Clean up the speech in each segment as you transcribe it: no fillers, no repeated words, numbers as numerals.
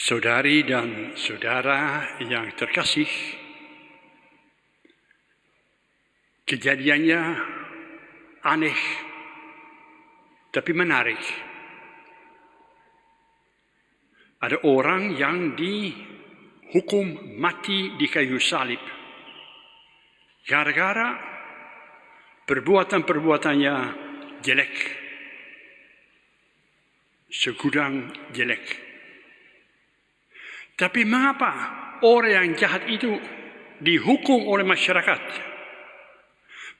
Saudari dan saudara yang terkasih, kejadiannya aneh tapi menarik. Ada orang yang dihukum mati di kayu salib gara-gara perbuatan-perbuatannya jelek, segudang jelek. Tapi mengapa orang yang jahat itu dihukum oleh masyarakat?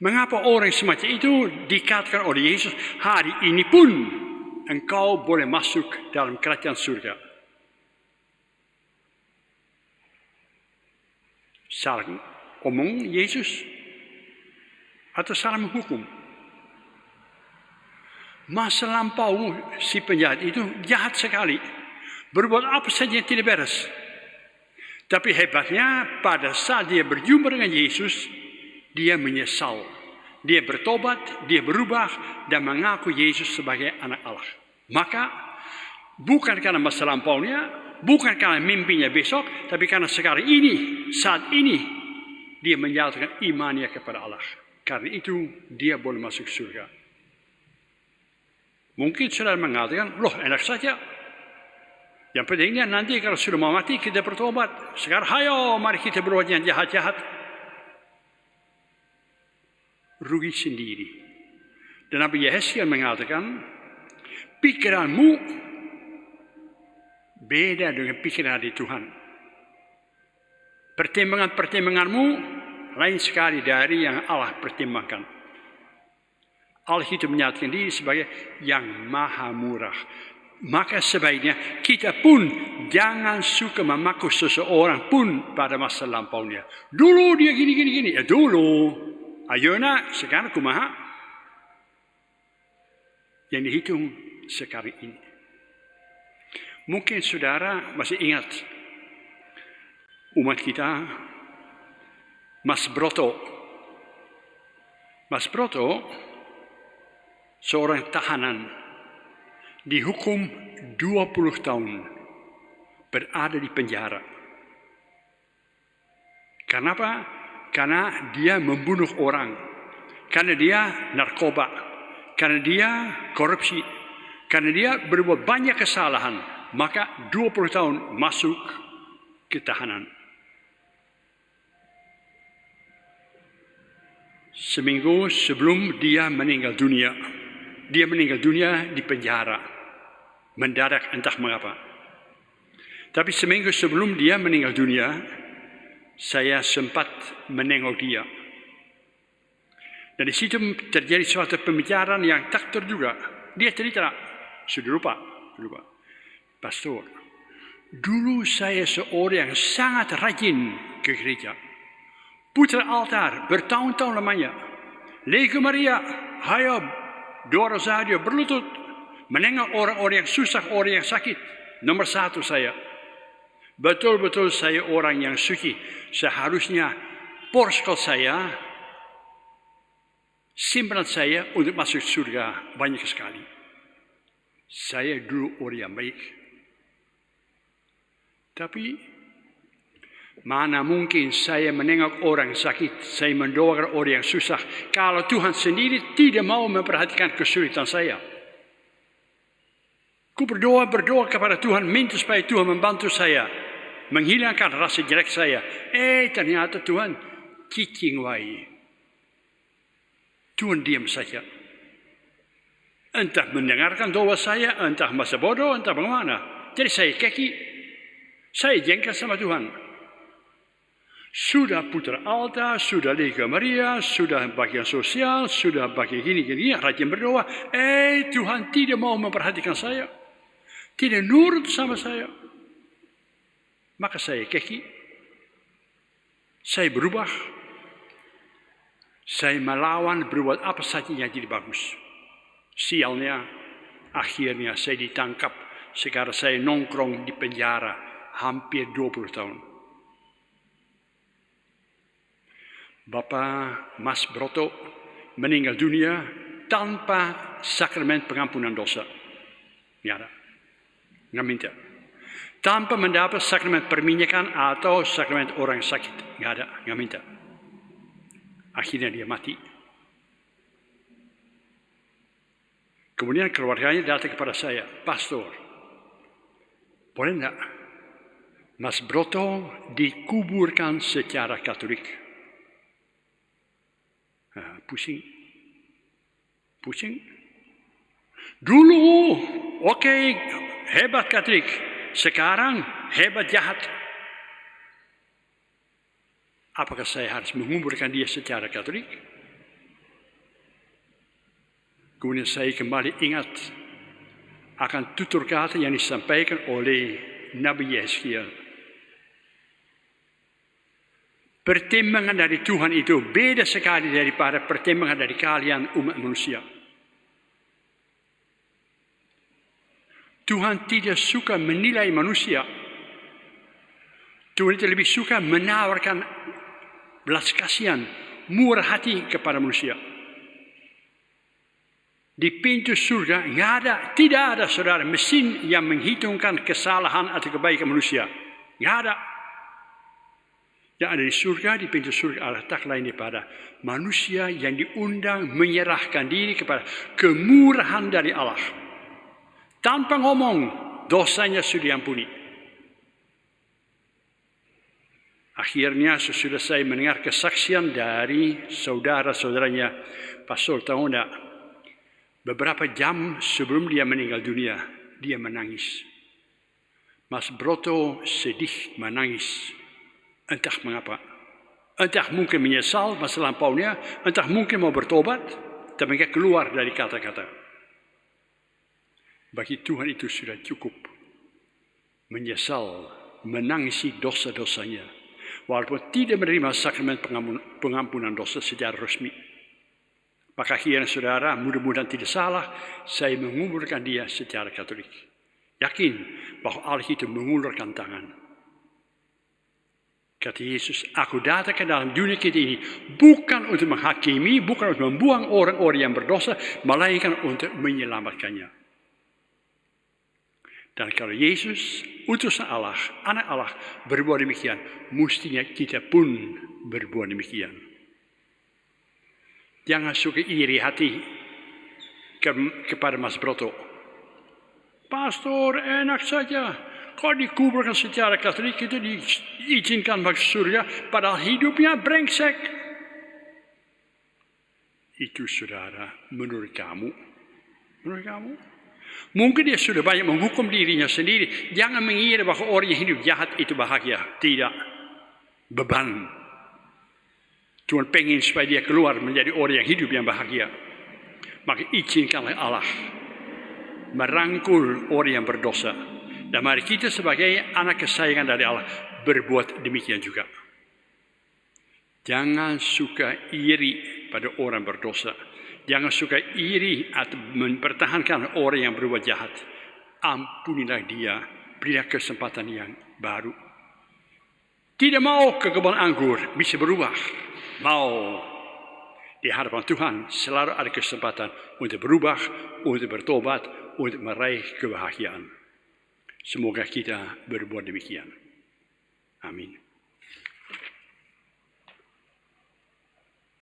Mengapa orang semacam itu dikatakan oleh Yesus, hari ini pun engkau boleh masuk dalam kerajaan surga? Salah omong Yesus atau salah menghukum? Masa lampau si penjahat itu jahat sekali. Berbuat apa saja yang tidak beres. Tapi hebatnya pada saat dia berjumpa dengan Yesus, dia menyesal. Dia bertobat, dia berubah dan mengaku Yesus sebagai anak Allah. Maka bukan karena masa lampaunya, bukan karena mimpinya besok, tapi karena sekarang ini, saat ini, dia menyatakan imannya kepada Allah. Karena itu dia boleh masuk surga. Mungkin saudara mengatakan, loh enak saja. Yang pentingnya nanti kalau sudah mau mati kita bertobat. Sekarang hayo mari kita berbuat yang jahat-jahat. Rugi sendiri. Dan Nabi Yesaya mengatakan, pikiranmu beda dengan pikiran dari Tuhan. Pertimbangan-pertimbanganmu lain sekali dari yang Allah pertimbangkan. Allah itu menyatakan diri sebagai yang maha murah. Maka sebaiknya kita pun jangan suka memaku seseorang pun pada masa lampaunya. Dulu dia gini. Ya dulu. Ayo nak, sekarang kumaha. Yang dihitung sekarang ini. Mungkin saudara masih ingat umat kita, Mas Broto. Mas Broto seorang tahanan. Dihukum 20 tahun berada di penjara. Kenapa? Karena dia membunuh orang. Karena dia narkoba. Karena dia korupsi. Karena dia berbuat banyak kesalahan. Maka 20 tahun masuk ke tahanan. Seminggu sebelum dia meninggal dunia. Dia meninggal dunia di penjara. Mendadak entah mengapa. Tapi seminggu sebelum dia meninggal dunia, saya sempat menengok dia. Dan di situ terjadi suatu pembicaraan yang tak terduga. Dia cerita, sudah lupa. Pastor, dulu saya seorang yang sangat rajin ke gereja. Putra altar bertahun-tahun lamanya. Lego Maria, hayo doa rosario berlutut. Menengok orang-orang yang susah, orang yang sakit. Nomor 1 saya. Betul-betul saya orang yang suci. Seharusnya porskel saya, simpanan saya untuk masuk surga banyak sekali. Saya dulu orang yang baik. Tapi mana mungkin saya menengok orang sakit, saya mendoakan orang yang susah, kalau Tuhan sendiri tidak mau memperhatikan kesulitan saya. Ku berdoa kepada Tuhan, minta supaya Tuhan membantu saya, menghilangkan rasa jelek saya. Ternyata Tuhan cicing wai. Tuhan diam saja. Entah mendengarkan doa saya, entah masa bodoh, entah bagaimana. Jadi saya keki, saya jengkel sama Tuhan. Sudah putra alta, sudah Lega Maria, sudah bagian sosial, sudah bagian gini, rajin berdoa. Tuhan tidak mau memperhatikan saya. Tidak nurut sama saya. Maka saya keki. Saya berubah. Saya melawan berbuat apa saja yang jadi bagus. Sialnya, akhirnya saya ditangkap. Sekarang saya nongkrong di penjara hampir 20 tahun. Bapak Mas Broto meninggal dunia tanpa sakramen pengampunan dosa. Nggak ada. Nggak minta. Tanpa mendapat sakramen perminyakan atau sakramen orang sakit. Nggak ada, nggak minta. Akhirnya dia mati. Kemudian keluarganya datang kepada saya, pastor, boleh enggak Mas Broto dikuburkan secara Katolik? Nah, pusing. Dulu, oke, hebat Katolik. Sekarang hebat jahat. Apakah saya harus menguburkan dia secara Katolik? Kemudian saya kembali ingat akan tutur kata yang disampaikan oleh Nabi Yeskiel. Pertimbangan dari Tuhan itu beda sekali daripada pertimbangan dari kalian umat manusia. Tuhan tidak suka menilai manusia. Tuhan itu lebih suka menawarkan belas kasihan, murah hati kepada manusia. Di pintu surga tidak ada saudara mesin yang menghitungkan kesalahan atau kebaikan manusia. Nggak ada. Yang ada di surga, di pintu surga Allah tak lain daripada manusia yang diundang menyerahkan diri kepada kemurahan dari Allah. Tanpa ngomong, dosanya sudah diampuni. Akhirnya sesudah saya mendengar kesaksian dari saudara-saudaranya, Pastor tahu enggak, beberapa jam sebelum dia meninggal dunia, dia menangis. Mas Broto sedih menangis. Entah mengapa. Entah mungkin menyesal masa lampaunya, entah mungkin mau bertobat, tapi mereka keluar dari kata-kata. Bagi Tuhan itu sudah cukup. Menyesal, menangisi dosa-dosanya. Walaupun tidak menerima sakramen pengampunan dosa secara resmi. Maka akhirnya saudara, mudah-mudahan tidak salah, saya menguburkan dia secara Katolik. Yakin bahwa Allah itu mengulurkan tangan. Kata Yesus, aku datang ke dalam dunia kita ini bukan untuk menghakimi, bukan untuk membuang orang-orang yang berdosa, melainkan untuk menyelamatkannya. Dan kalau Yesus, utusan Allah, anak Allah, berbuat demikian, mestinya kita pun berbuat demikian. Jangan suka iri hati kepada Mas Broto. Pastor, enak saja. Kalau dikuburkan secara Katolik itu diizinkan masuk surga, padahal hidupnya brengsek. Itu saudara, menurut kamu? Mungkin dia sudah banyak menghukum dirinya sendiri. Jangan mengira bahwa orang yang hidup jahat itu bahagia. Tidak. Beban. Tuhan pengen supaya dia keluar menjadi orang yang hidup yang bahagia. Maka izinkanlah Allah merangkul orang yang berdosa. Dan mari kita sebagai anak kesayangan dari Allah berbuat demikian juga. Jangan suka iri pada orang berdosa. Jangan suka iri atau mempertahankan orang yang berbuat jahat. Ampunilah dia, berilah kesempatan yang baru. Tidak mau ke kebun anggur, bisa berubah. Mau. Di hadapan Tuhan selalu ada kesempatan untuk berubah, untuk bertobat, untuk meraih kebahagiaan. Semoga kita berbuat demikian. Amin.